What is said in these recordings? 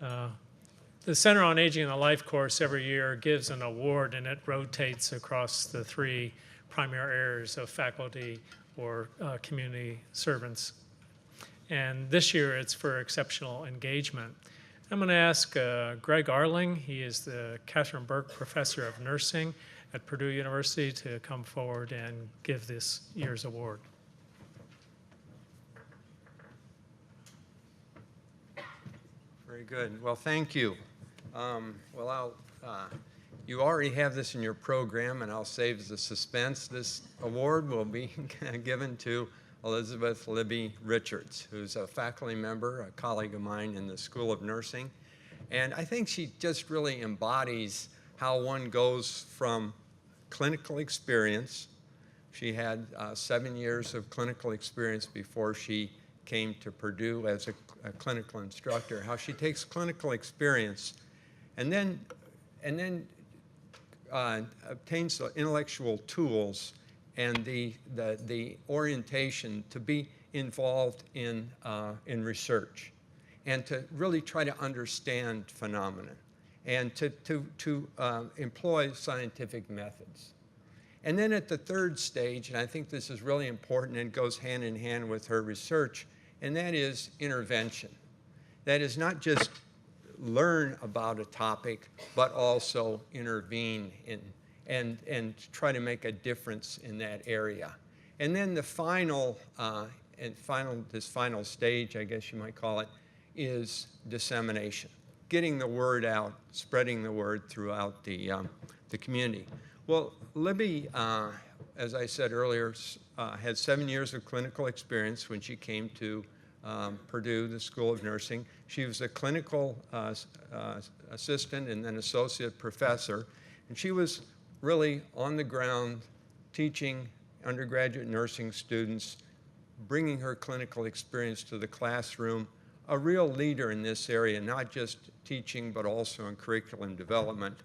The Center on Aging and the Life course every year gives an award, and it rotates across the three primary areas of faculty or community servants. And this year it's for exceptional engagement. I'm going to ask Greg Arling. He is the Catherine Burke Professor of Nursing at Purdue University to come forward and give this year's award. Very good. Well, thank you. You already have this in your program, and I'll save the suspense. This award will be given to Elizabeth Libby Richards, who's a faculty member, a colleague of mine in the School of Nursing. And I think she just really embodies how one goes from clinical experience. She had 7 years of clinical experience before she came to Purdue as a clinical instructor, how she takes clinical experience and then obtains the intellectual tools and the orientation to be involved in research and to really try to understand phenomena and to employ scientific methods. And then at the third stage, and I think this is really important and goes hand in hand with her research, and that is intervention. That is not just learn about a topic, but also intervene in and try to make a difference in that area. And then the final stage, I guess you might call it, is dissemination, getting the word out, spreading the word throughout the community. Well, Libby, as I said earlier, had 7 years of clinical experience when she came to Purdue, the School of Nursing. She was a clinical assistant and then associate professor, and she was really on the ground teaching undergraduate nursing students, bringing her clinical experience to the classroom, a real leader in this area, not just teaching, but also in curriculum development.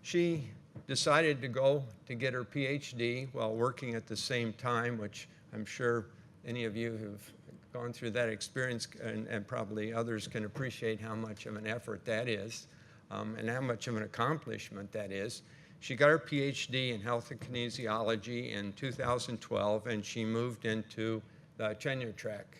She decided to go to get her PhD while working at the same time, which I'm sure any of you who've gone through that experience and probably others can appreciate how much of an effort that is and how much of an accomplishment that is. She got her PhD in health and kinesiology in 2012, and she moved into the tenure track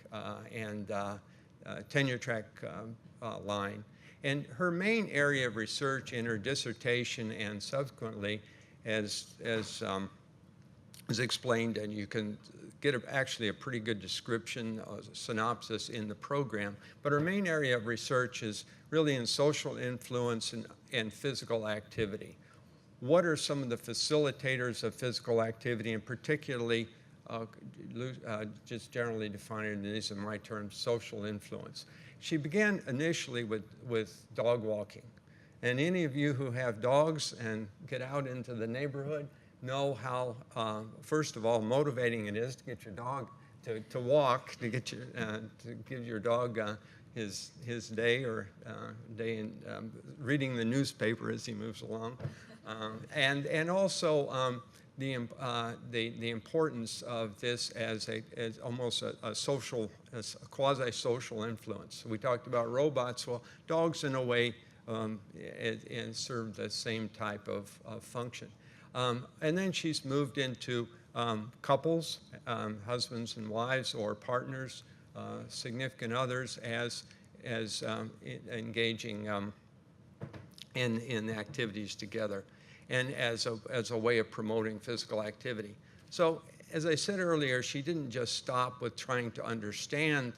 line. And her main area of research in her dissertation and subsequently, as explained, and you can get actually a pretty good description, a synopsis in the program, but her main area of research is really in social influence and physical activity. What are some of the facilitators of physical activity, and particularly, just generally defined, these are my terms, social influence? She began initially with dog walking. And any of you who have dogs and get out into the neighborhood know how, first of all, motivating it is to get your dog to walk, to give your dog his day or day in reading the newspaper as he moves along. And also the importance of this as almost a social, as a quasi-social influence. We talked about robots. Well, dogs in a way and serve the same type of function. And then she's moved into couples, husbands and wives or partners, significant others as engaging in activities together, and as a way of promoting physical activity. So, as I said earlier, she didn't just stop with trying to understand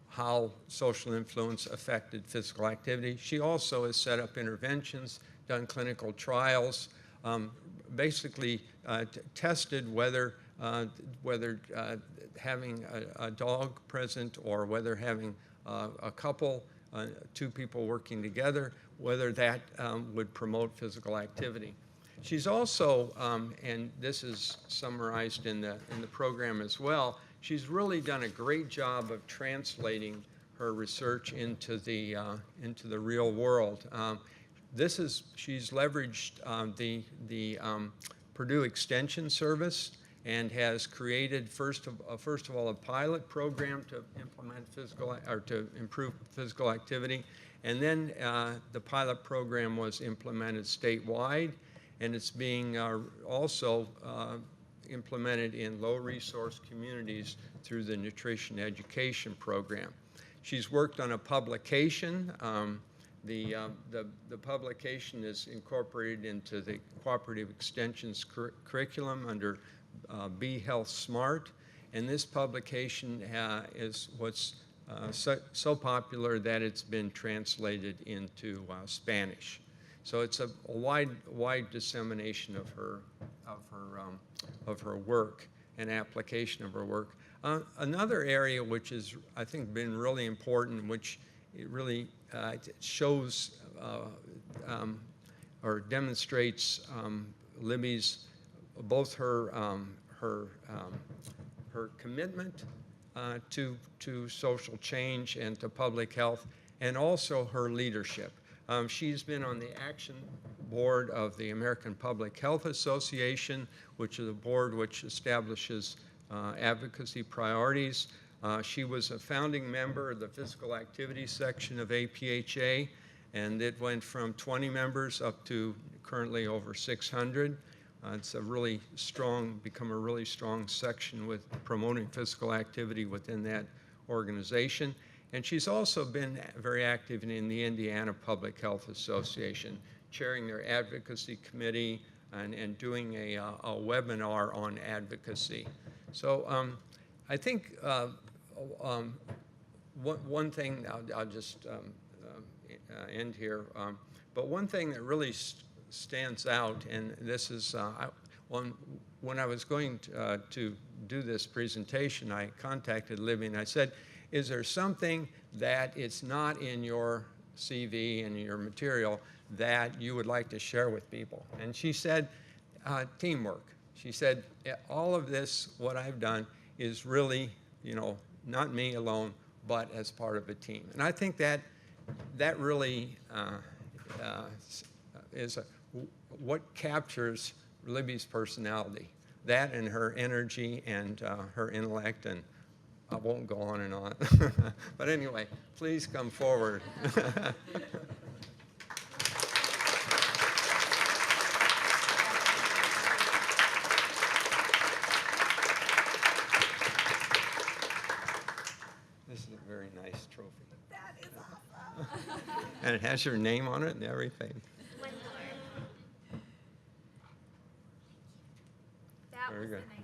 how social influence affected physical activity. She also has set up interventions, done clinical trials, basically tested whether having a dog present or whether having a couple, two people working together, whether that would promote physical activity. She's also, and this is summarized in the program as well, she's really done a great job of translating her research into the real world. She's leveraged the Purdue Extension Service and has created first of all a pilot program to implement to improve physical activity, And then the pilot program was implemented statewide, and it's being also implemented in low-resource communities through the nutrition education program. She's worked on a publication. The publication is incorporated into the Cooperative Extension's curriculum under Be Health Smart, and this publication is what's so popular that it's been translated into Spanish. So it's a wide dissemination of her work and application of her work. Another area which is, I think, been really important, which it really shows or demonstrates Libby's both her commitment to social change and to public health, and also her leadership. She's been on the action board of the American Public Health Association, which is a board which establishes advocacy priorities. She was a founding member of the physical activity section of APHA, and it went from 20 members up to currently over 600. It's a really strong, become a really strong section with promoting physical activity within that organization. And she's also been very active in the Indiana Public Health Association, chairing their advocacy committee and doing a webinar on advocacy. So I think one thing, I'll just end here, but one thing that really stands out, and this is, when I was going to do this presentation, I contacted Libby and I said, is there something that it's not in your CV and your material that you would like to share with people? And she said, teamwork. She said, all of this, what I've done, is really, not me alone, but as part of a team. And I think that really is what captures Libby's personality, that and her energy and her intellect, and I won't go on and on. But anyway, please come forward. This is a very nice trophy. That is awesome. And it has your name on it and everything. That Very was good. the